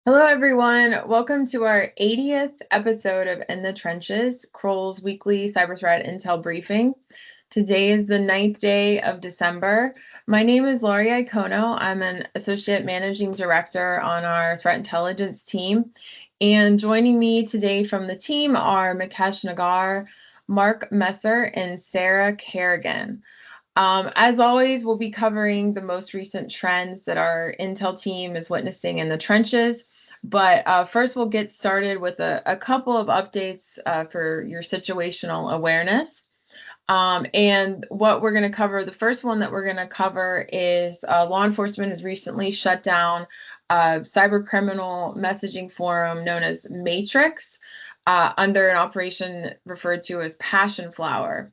Hello, everyone. Welcome to our 80th episode of In the Trenches, Kroll's weekly cyber threat intel briefing. Today is the 9th day of December. My name is Laurie Iacono. I'm an associate managing director on our threat intelligence team. And joining me today from the team are Mukesh Nagar, Mark Messer, and Sarah Kerrigan. As always, we'll be covering the most recent trends that our intel team is witnessing in the trenches. But first, we'll get started with a couple of updates for your situational awareness. And what we're going to cover, the first one that we're going to cover is law enforcement has recently shut down a cyber criminal messaging forum known as Matrix under an operation referred to as Passion Flower.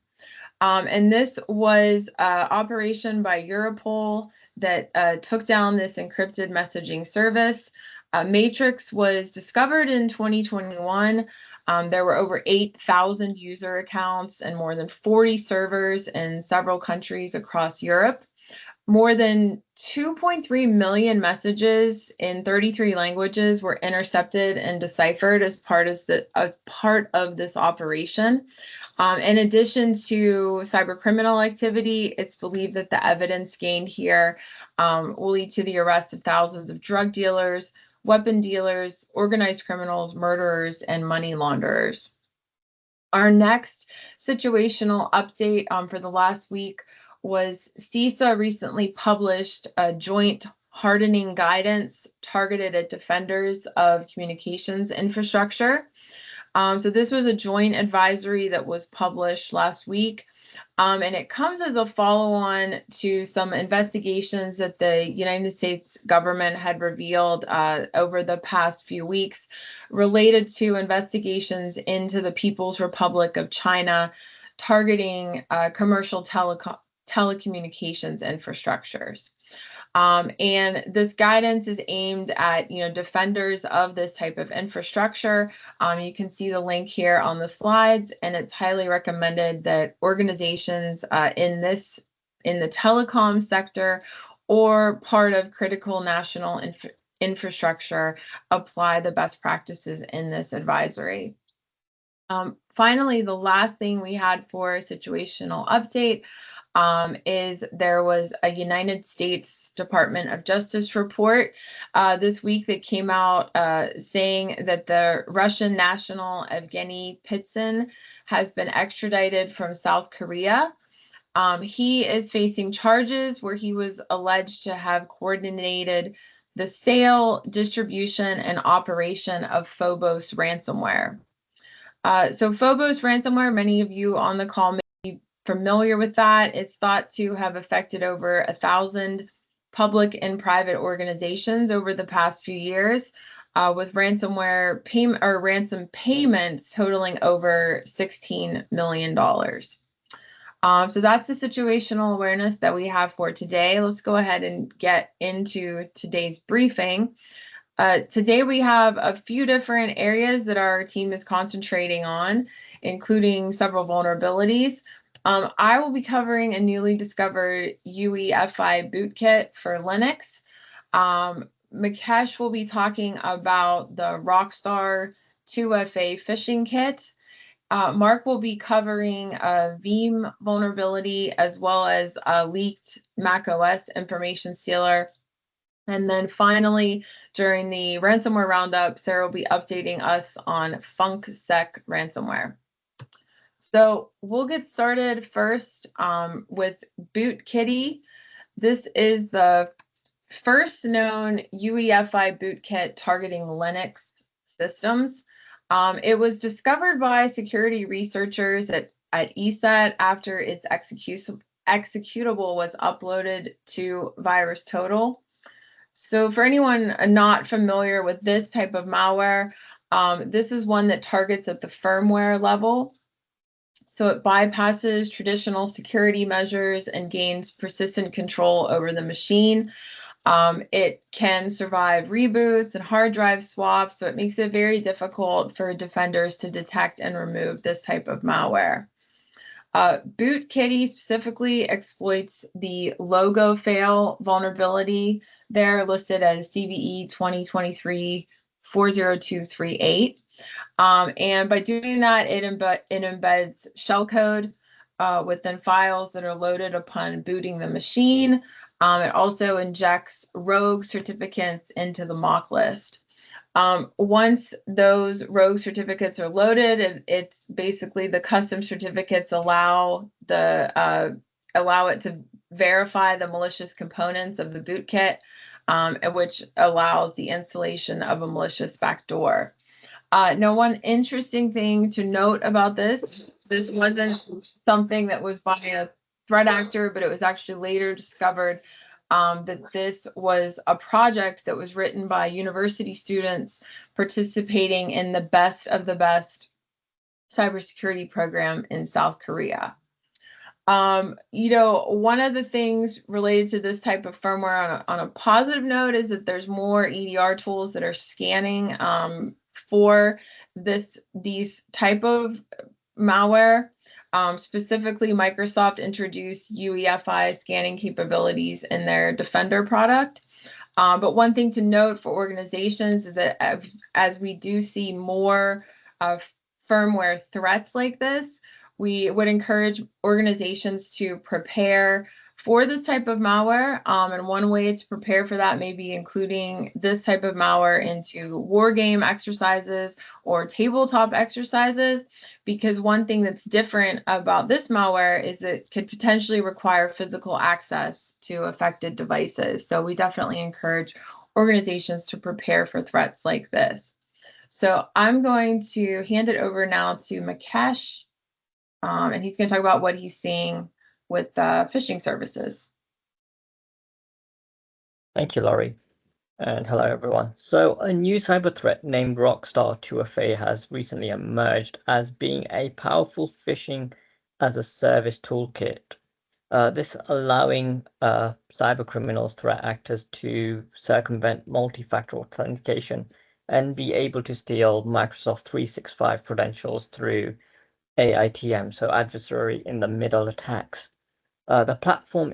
And this was an operation by Europol that took down this encrypted messaging service. Matrix was discovered in 2021. There were over 8,000 user accounts and more than 40 servers in several countries across Europe. More than 2.3 million messages in 33 languages were intercepted and deciphered as part of this operation. In addition to cyber criminal activity, it's believed that the evidence gained here will lead to the arrest of thousands of drug dealers, weapon dealers, organized criminals, murderers, and money launderers. Our next situational update for the last week was CISA recently published a joint hardening guidance targeted at defenders of communications infrastructure. So this was a joint advisory that was published last week. And it comes as a follow-on to some investigations that the United States government had revealed over the past few weeks related to investigations into the People's Republic of China targeting commercial telecommunications infrastructures. And this guidance is aimed at defenders of this type of infrastructure. You can see the link here on the slides, and it's highly recommended that organizations in the telecom sector or part of critical national infrastructure apply the best practices in this advisory. Finally, the last thing we had for a situational update is there was a United States Department of Justice report this week that came out saying that the Russian national Evgeny Pitsin has been extradited from South Korea. He is facing charges where he was alleged to have coordinated the sale, distribution, and operation of Phobos ransomware. So Phobos ransomware, many of you on the call may be familiar with that. It's thought to have affected over 1,000 public and private organizations over the past few years, with ransomware payment or ransom payments totaling over $16 million. So that's the situational awareness that we have for today. Let's go ahead and get into today's briefing. Today we have a few different areas that our team is concentrating on, including several vulnerabilities. I will be covering a newly discovered UEFI bootkit for Linux. Mukesh will be talking about the Rockstar 2FA phishing kit. Mark will be covering a Veeam vulnerability as well as a leaked MACOS-S information stealer. And then finally, during the Ransomware Roundup, Sarah will be updating us on FunkSec ransomware. So we'll get started first with Bootkitty. This is the first known UEFI bootkit targeting Linux systems. It was discovered by security researchers at ESET after its executable was uploaded to VirusTotal. So for anyone not familiar with this type of malware, this is one that targets at the firmware level. So it bypasses traditional security measures and gains persistent control over the machine. It can survive reboots and hard drive swaps, so it makes it very difficult for defenders to detect and remove this type of malware. Bootkitty specifically exploits the logo fail vulnerability. They're listed as CVE 40238. And by doing that, it embeds shellcode within files that are loaded upon booting the machine. It also injects rogue certificates into the mock list. Once those rogue certificates are loaded, it's basically the custom certificates allow it to verify the malicious components of the bootkit, which allows the installation of a malicious backdoor. Now, one interesting thing to note about this wasn't something that was by a threat actor, but it was actually later discovered that this was a project that was written by university students participating in the best of the best cybersecurity program in South Korea. One of the things related to this type of firmware on a positive note is that there's more EDR tools that are scanning for these type of malware. Specifically, Microsoft introduced UEFI scanning capabilities in their Defender product. But one thing to note for organizations is that as we do see more firmware threats like this, we would encourage organizations to prepare for this type of malware. And one way to prepare for that may be including this type of malware into war game exercises or tabletop exercises, because one thing that's different about this malware is that it could potentially require physical access to affected devices. So we definitely encourage organizations to prepare for threats like this. So I'm going to hand it over now to Mukesh, and he's going to talk about what he's seeing with phishing services. Thank you, Laurie, and hello everyone. So a new cyber threat named Rockstar 2FA has recently emerged as being a powerful phishing as a service toolkit. This allowing cyber criminals, threat actors to circumvent multi-factor authentication and be able to steal Microsoft 365 credentials through AITM, so adversary in the middle attacks. The platform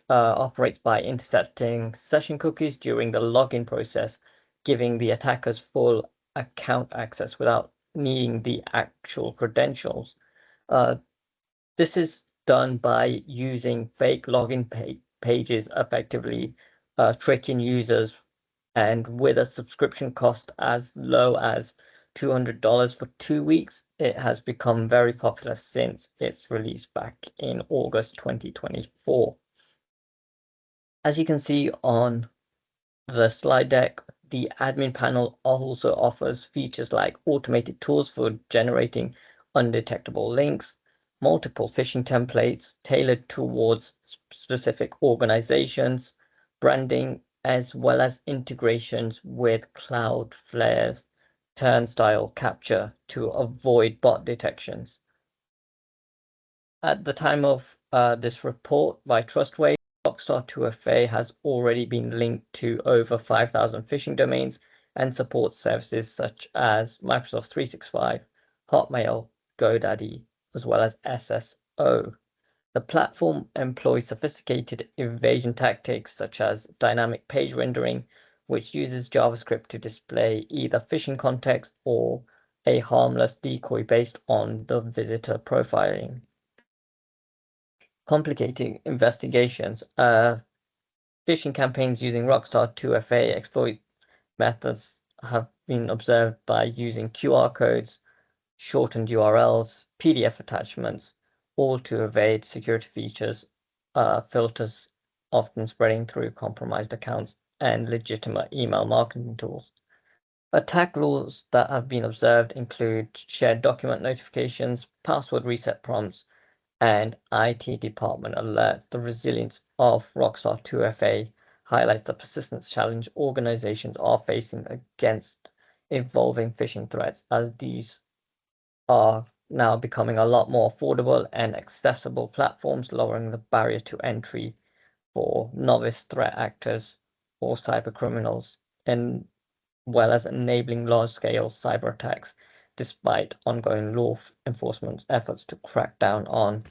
operates by intercepting session cookies during the login process, giving the attackers full account access without needing the actual credentials. This is done by using fake login pages, effectively tricking users, and with a subscription cost as low as $200 for 2 weeks, it has become very popular since its release back in August 2024. As you can see on the slide deck, the admin panel also offers features like automated tools for generating undetectable links, multiple phishing templates tailored towards specific organizations, branding, as well as integrations with Cloudflare's turnstile capture to avoid bot detections. At the time of this report by Trustwave, Rockstar 2FA has already been linked to over 5,000 phishing domains and supports services such as Microsoft 365, Hotmail, GoDaddy, as well as SSO. The platform employs sophisticated evasion tactics such as dynamic page rendering, which uses JavaScript to display either phishing context or a harmless decoy based on the visitor profiling. Complicating investigations. Phishing campaigns using Rockstar 2FA exploit methods have been observed by using QR codes, shortened URLs, PDF attachments, all to evade security features, filters, often spreading through compromised accounts, and legitimate email marketing tools. Attack rules that have been observed include shared document notifications, password reset prompts, and IT department alerts. The resilience of Rockstar 2FA highlights the persistent challenge organizations are facing against evolving phishing threats, as these are now becoming a lot more affordable and accessible platforms, lowering the barrier to entry for novice threat actors or cyber criminals, and well as enabling large-scale cyber attacks despite ongoing law enforcement efforts to crack down on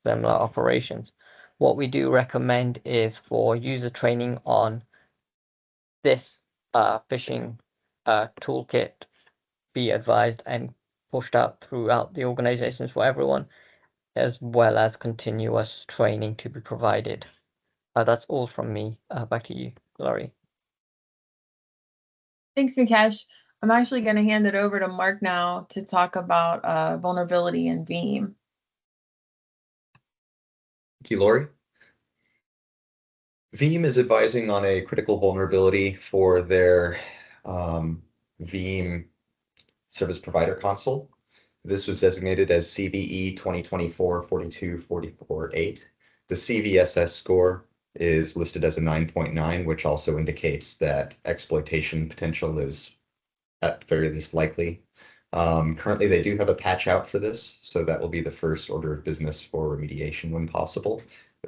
similar operations. What we do recommend is for user training on this phishing toolkit be advised and pushed out throughout the organizations for everyone, as well as continuous training to be provided. That's all from me. Back to you, Laurie. Thanks, Mukesh. I'm actually going to hand it over to Mark now to talk about vulnerability in Veeam. Thank you, Laurie. Veeam is advising on a critical vulnerability for their Veeam service provider console. This was designated as CVE 2024-42-44-8. The CVSS score is listed as a 9.9, which also indicates that exploitation potential is at very least likely. Currently, they do have a patch out for this, so that will be the first order of business for remediation when possible.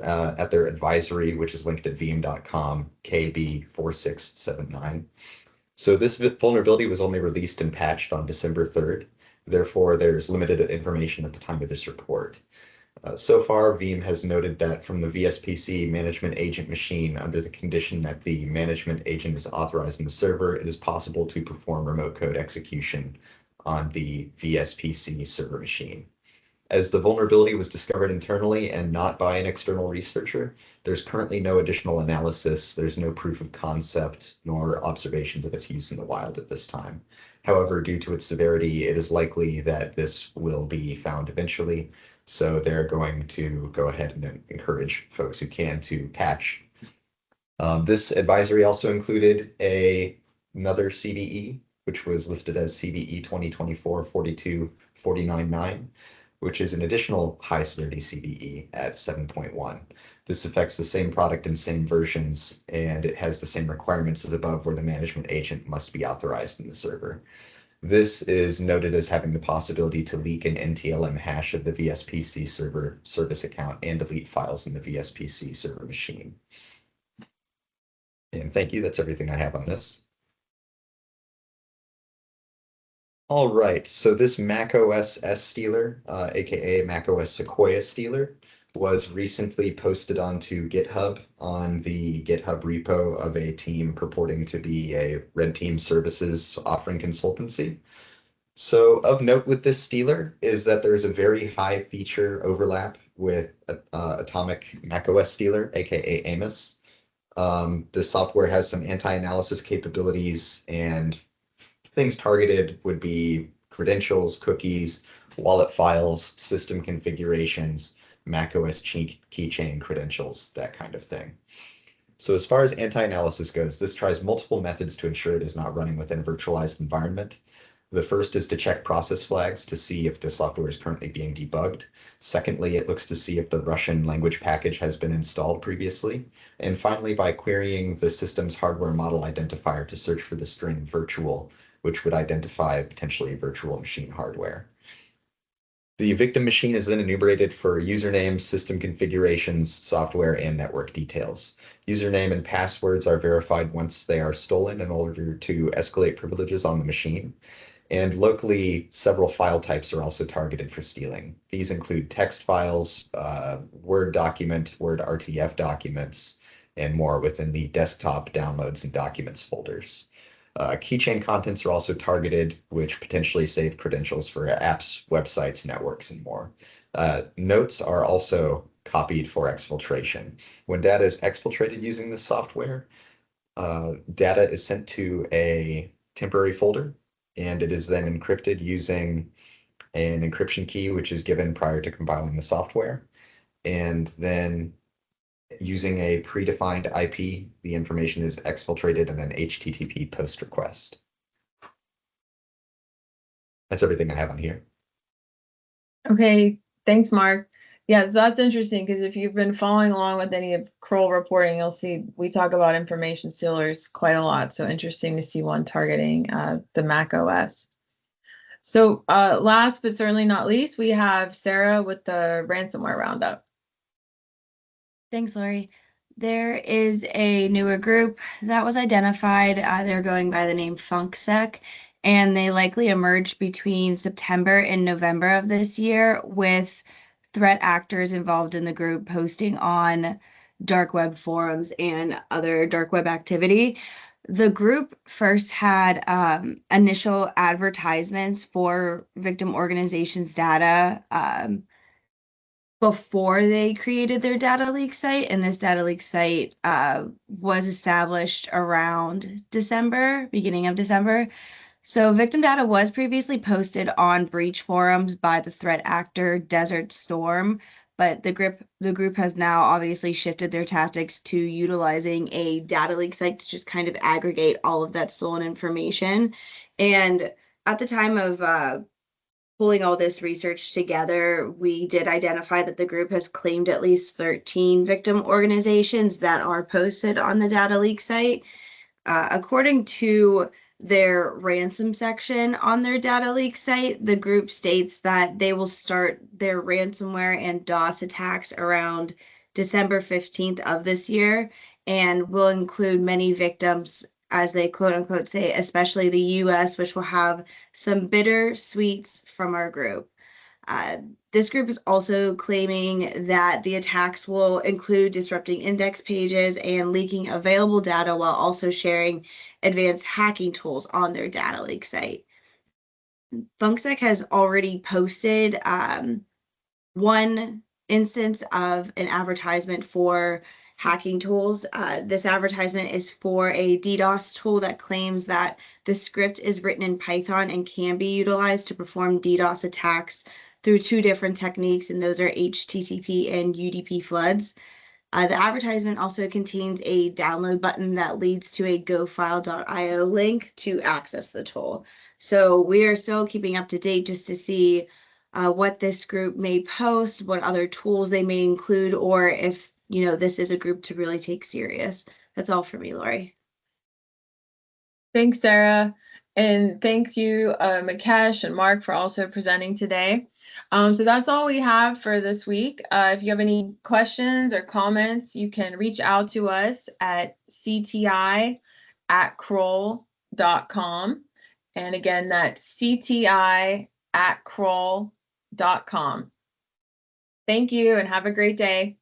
At their advisory, which is linked at veeam.com, KB4679. So this vulnerability was only released and patched on December 3rd. Therefore, there's limited information at the time of this report. So far, Veeam has noted that from the VSPC management agent machine, under the condition that the management agent is authorized in the server, it is possible to perform remote code execution on the VSPC server machine. As the vulnerability was discovered internally and not by an external researcher, there's currently no additional analysis, there's no proof of concept, nor observations of its use in the wild at this time. However, due to its severity, it is likely that this will be found eventually, so they're going to go ahead and encourage folks who can to patch. This advisory also included another CVE, which was listed as CVE 2024-42-49-9, which is an additional high severity CVE at 7.1. This affects the same product and same versions, and it has the same requirements as above, where the management agent must be authorized in the server. This is noted as having the possibility to leak an NTLM hash of the VSPC server service account and delete files in the VSPC server machine. And thank you, that's everything I have on this. All right, so this MACOS-S Stealer, aka MACOS Sequoia Stealer, was recently posted onto GitHub on the GitHub repo of a team purporting to be a red team services offering consultancy. So of note with this Stealer is that there's a very high feature overlap with Atomic MACOS Stealer, aka Amos. This software has some anti-analysis capabilities, and things targeted would be credentials, cookies, wallet files, system configurations, macOS keychain credentials, that kind of thing. So as far as anti-analysis goes, this tries multiple methods to ensure it is not running within a virtualized environment. The first is to check process flags to see if the software is currently being debugged. Secondly, it looks to see if the Russian language package has been installed previously. And finally, by querying the system's hardware model identifier to search for the string virtual, which would identify potentially virtual machine hardware. The victim machine is then enumerated for usernames, system configurations, software, and network details. Username and passwords are verified once they are stolen in order to escalate privileges on the machine. And locally, several file types are also targeted for stealing. These include text files, Word document, Word RTF documents, and more within the desktop downloads and documents folders. Keychain contents are also targeted, which potentially save credentials for apps, websites, networks, and more. Notes are also copied for exfiltration. When data is exfiltrated using this software, data is sent to a temporary folder, and it is then encrypted using an encryption key, which is given prior to compiling the software. And then using a predefined IP, the information is exfiltrated in an HTTP post request. That's everything I have on here. Okay, thanks, Mark. Yeah, so that's interesting, because if you've been following along with any of Kroll reporting, you'll see we talk about information stealers quite a lot. So interesting to see one targeting the macOS. So last but certainly not least, we have Sarah with the Ransomware Roundup. Thanks, Lori. There is a newer group that was identified. They're going by the name FunkSec, and they likely emerged between September and November of this year, with threat actors involved in the group posting on dark web forums and other dark web activity. The group first had initial advertisements for victim organizations' data before they created their data leak site, and this data leak site was established around December, beginning of December. So victim data was previously posted on breach forums by the threat actor Desert Storm, but the group has now obviously shifted their tactics to utilizing a data leak site to just kind of aggregate all of that stolen information. And at the time of pulling all this research together, we did identify that the group has claimed at least 13 victim organizations that are posted on the data leak site. According to their ransom section on their data leak site, the group states that they will start their ransomware and DOS attacks around December 15th of this year and will include many victims, as they quote unquote say, especially the US, which will have some bitter sweets from our group. This group is also claiming that the attacks will include disrupting index pages and leaking available data while also sharing advanced hacking tools on their data leak site. FunkSec has already posted one instance of an advertisement for hacking tools. This advertisement is for a DDoS tool that claims that the script is written in Python and can be utilized to perform DDoS attacks through two different techniques, and those are HTTP and UDP floods. The advertisement also contains a download button that leads to a gofile.io link to access the tool. So we are still keeping up to date just to see what this group may post, what other tools they may include, or if, you know, this is a group to really take serious. That's all for me, Lori. Thanks, Sarah. And thank you, Makesh and Mark, for also presenting today. So that's all we have for this week. If you have any questions or comments, you can reach out to us at cti@kroll.com. And again, that's cti@kroll.com. Thank you and have a great day.